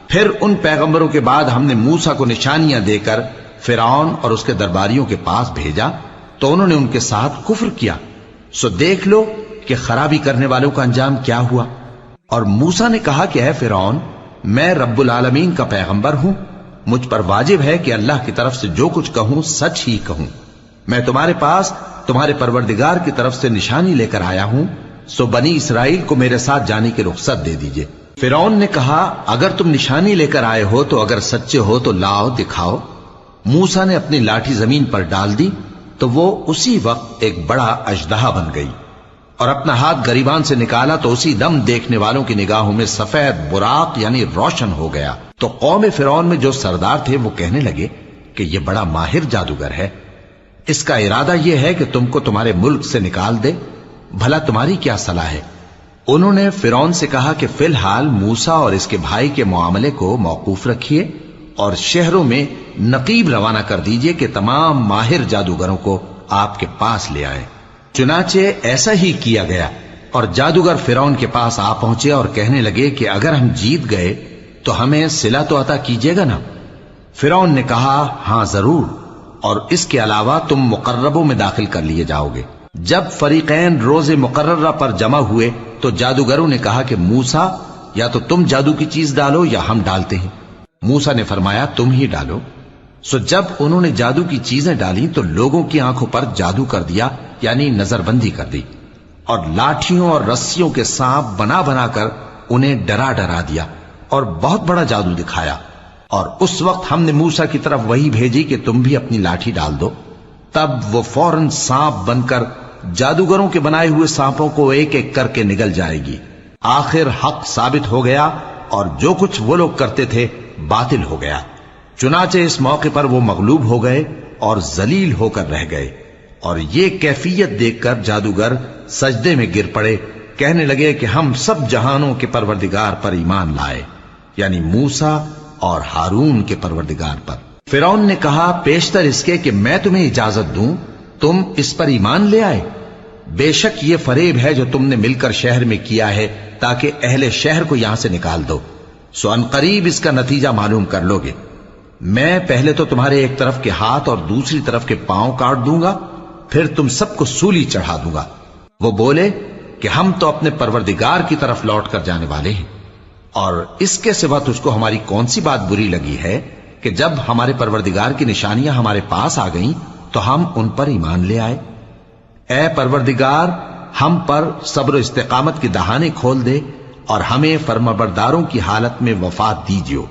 پھر ان پیغمبروں کے بعد ہم نے موسیٰ کو نشانیاں دے کر فرعون اور اس کے درباریوں کے پاس بھیجا تو انہوں نے ان کے ساتھ کفر کیا، سو دیکھ لو کہ خرابی کرنے والوں کا انجام کیا ہوا۔ اور موسیٰ نے کہا کہ اے فرعون، میں رب العالمین کا پیغمبر ہوں، مجھ پر واجب ہے کہ اللہ کی طرف سے جو کچھ کہوں سچ ہی کہوں۔ میں تمہارے پاس تمہارے پروردگار کی طرف سے نشانی لے کر آیا ہوں، سو بنی اسرائیل کو میرے ساتھ جانے کی رخصت دے دیجئے۔ فرعون نے کہا اگر تم نشانی لے کر آئے ہو تو اگر سچے ہو تو لاؤ دکھاؤ۔ موسیٰ نے اپنی لاٹھی زمین پر ڈال دی تو وہ اسی وقت ایک بڑا اژدہا بن گئی، اور اپنا ہاتھ گریبان سے نکالا تو اسی دم دیکھنے والوں کی نگاہوں میں سفید براق یعنی روشن ہو گیا۔ تو قوم فرعون میں جو سردار تھے وہ کہنے لگے کہ یہ بڑا ماہر جادوگر ہے، اس کا ارادہ یہ ہے کہ تم کو تمہارے ملک سے نکال دے، بھلا تمہاری کیا صلاح ہے؟ انہوں نے فرعون سے کہا کہ فی الحال موسیٰ اور اس کے بھائی کے معاملے کو موقوف رکھیے اور شہروں میں نقیب روانہ کر دیجئے کہ تمام ماہر جادوگروں کو آپ کے پاس لے آئے۔ چنانچہ ایسا ہی کیا گیا، اور جادوگر فرعون کے پاس آ پہنچے اور کہنے لگے کہ اگر ہم جیت گئے تو ہمیں صلہ تو عطا کیجیے گا نا؟ فرعون نے کہا ہاں ضرور، اور اس کے علاوہ تم مقربوں میں داخل کر لیے جاؤ گے۔ جب فریقین روز مقررہ پر جمع ہوئے تو جادوگروں نے کہا کہ موسیٰ یا تو تم جادو کی چیز ڈالو یا ہم ڈالتے ہیں۔ موسیٰ نے فرمایا تم ہی ڈالو۔ سو جب انہوں نے جادو کی چیزیں ڈالی تو لوگوں کی آنکھوں پر جادو کر دیا، یعنی نظر بندی کر دی، اور لاٹھیوں اور رسیوں کے سانپ بنا بنا کر انہیں ڈرا ڈرا دیا اور بہت بڑا جادو دکھایا۔ اور اس وقت ہم نے موسیٰ کی طرف وحی بھیجی کہ تم بھی اپنی لاٹھی ڈال دو، تب وہ فوراً سانپ بن کر جادوگروں کے بنائے ہوئے سانپوں کو ایک ایک کر کے نگل جائے گی۔ آخر حق ثابت ہو گیا اور جو کچھ وہ لوگ کرتے تھے باطل ہو گیا۔ چنانچہ اس موقع پر وہ مغلوب ہو گئے اور ذلیل ہو کر رہ گئے، اور یہ کیفیت دیکھ کر جادوگر سجدے میں گر پڑے، کہنے لگے کہ ہم سب جہانوں کے پروردگار پر ایمان لائے، یعنی موسیٰ اور ہارون کے پروردگار پر۔ فرعون نے کہا پیشتر اس کے کہ میں تمہیں اجازت دوں تم اس پر ایمان لے آئے، بے شک یہ فریب ہے جو تم نے مل کر شہر میں کیا ہے تاکہ اہل شہر کو یہاں سے نکال دو، سو ان قریب اس کا نتیجہ معلوم کر لو گے۔ میں پہلے تو تمہارے ایک طرف کے ہاتھ اور دوسری طرف کے پاؤں کاٹ دوں گا، پھر تم سب کو سولی چڑھا دوں گا۔ وہ بولے کہ ہم تو اپنے پروردگار کی طرف لوٹ کر جانے والے ہیں، اور اس کے سوا تجھ کو ہماری کون سی بات بری لگی ہے کہ جب ہمارے پروردگار کی نشانیاں ہمارے پاس آ گئیں تو ہم ان پر ایمان لے آئے؟ اے پروردگار، ہم پر صبر و استقامت کی دہانے کھول دے اور ہمیں فرمانبرداروں کی حالت میں وفات دیجیو۔